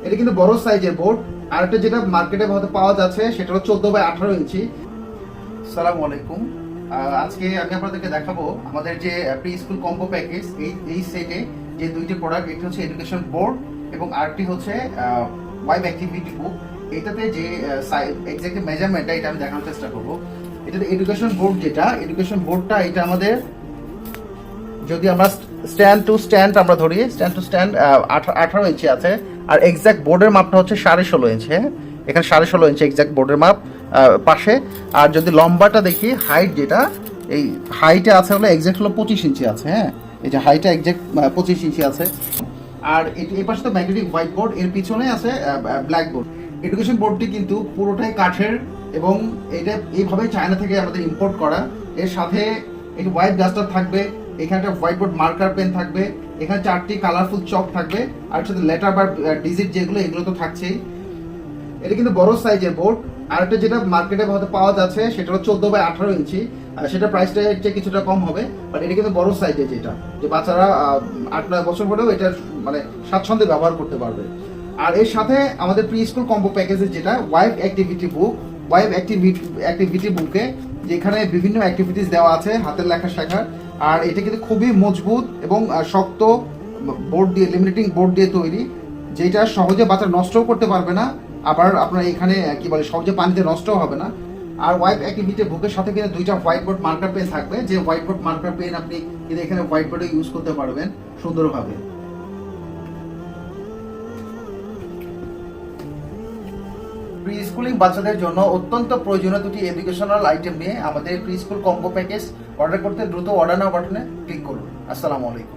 এটা কিন্তু বড় সাইজের বোর্ড। আর একটা যেটা মার্কেটে হয়তো পাওয়া যাচ্ছে সেটা হলো 14/18 ইঞ্চি। আসসালামু আলাইকুম। আজকে আমি আপনাদেরকে দেখাবো আমাদের যে প্রি স্কুল কম্বো প্যাকেজ, এই সেটে যে দুইটি প্রোডাক্ট, একটি হচ্ছে এডুকেশন বোর্ড এবং আরেকটি হচ্ছে ওয়াইব অ্যাক্টিভিটি বুক। এটাতে যে এক্স্যাক্ট মেজারমেন্টটা এটা আমি দেখানোর চেষ্টা করবো। এটাতে এডুকেশন বোর্ড, যেটা এডুকেশন বোর্ডটা এটা আমাদের, যদি আমরা স্ট্যান্ড টু স্ট্যান্ড আমরা ধরি, স্ট্যান্ড টু স্ট্যান্ড 18 ইঞ্চি আছে। আর এক্স্যাক্ট বোর্ডের মাপটা হচ্ছে 16.5 ইঞ্চি। হ্যাঁ, এখানে 16.5 ইঞ্চি এক্স্যাক্ট বোর্ডের মাপ পাশে। আর যদি লম্বাটা দেখি, হাইট যেটা, এই হাইটে আছে হলো এক্স্যাক্ট হলো 25 ইঞ্চি আছে। হ্যাঁ, এই যে হাইটটা এক্স্যাক্ট 25 ইঞ্চি আছে। আর এই পাশে তো ম্যাগনেটিক হোয়াইট বোর্ড, এর পিছনে আছে ব্ল্যাক বোর্ড। এডুকেশন বোর্ডটি কিন্তু পুরোটাই কাঠের এবং এটা এইভাবে চায়না থেকে আমাদের ইম্পোর্ট করা। এর সাথে এই হোয়াইট ডাস্টার থাকবে, এখানে একটা হোয়াইট বোর্ড মার্কার পেন থাকবে, এখানে 4টি কালারফুল চক থাকবে, আর সাথে লেটার বা ডিজিট যেগুলো, এগুলো তো থাকছেই। এটা কিন্তু বড় সাইজের বোর্ড। আর একটা যেটা মার্কেটে হয়তো পাওয়া যাচ্ছে সেটা হলো 14/18 ইঞ্চি। সেটা প্রাইসটা একটু কিছুটা কম হবে, বাট এটা কিন্তু বড় সাইজের, যেটা যে বাচ্চারা 8-9 বছর হলেও এটা মানে স্বাচ্ছন্দ্যে ব্যবহার করতে পারবে। আর এর সাথে আমাদের প্রি স্কুল কম্বো প্যাকেজের যেটা ওয়াইব অ্যাক্টিভিটি বুক, ওয়াইব অ্যাক্টিভিটি বুকে যেখানে বিভিন্ন অ্যাক্টিভিটিস দেওয়া আছে হাতের লেখা শেখার। আর এটা কিন্তু খুবই মজবুত এবং শক্ত বোর্ড দিয়ে, লেমিনেটিং বোর্ড দিয়ে তৈরি, যেটা সহজে বাচ্চা নষ্টও করতে পারবে না। আবার আপনার এখানে কি বলে, সহজে পানিতে নষ্টও হবে না। আর ওয়াইব অ্যাক্টিভিটি বুকের সাথে কিন্তু 2টা হোয়াইট বোর্ড মার্কার পেন থাকবে, যে হোয়াইট বোর্ড মার্কার পেন আপনি কিন্তু এখানে হোয়াইট বোর্ডে ইউজ করতে পারবেন সুন্দরভাবে। প্রি স্কুলিং বাচ্চাদের জন্য অত্যন্ত প্রয়োজনীয় দুটি এডুকেশনাল আইটেম নিয়ে আমাদের pre school combo package order করতে দ্রুত অর্ডার নাও বাটনে ক্লিক করুন। আসসালামু আলাইকুম।